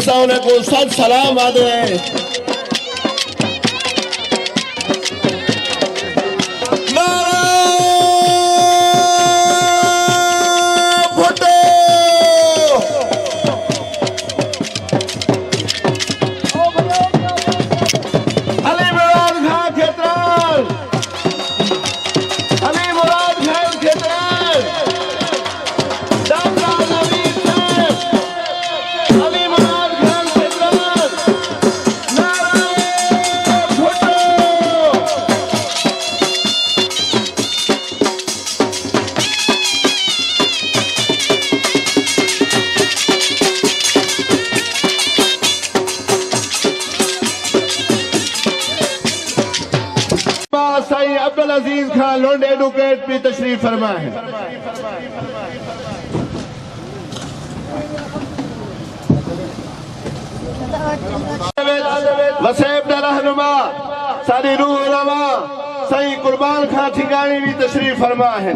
असां उन को सद सलाम आदो है। कॉलोनी एडवोकेट भी तशरीफ फरमा है। वसेब रहनुमा सारी रूह उलमा सही कुर्बान खां ठिकानी भी तशरीफ फरमा है।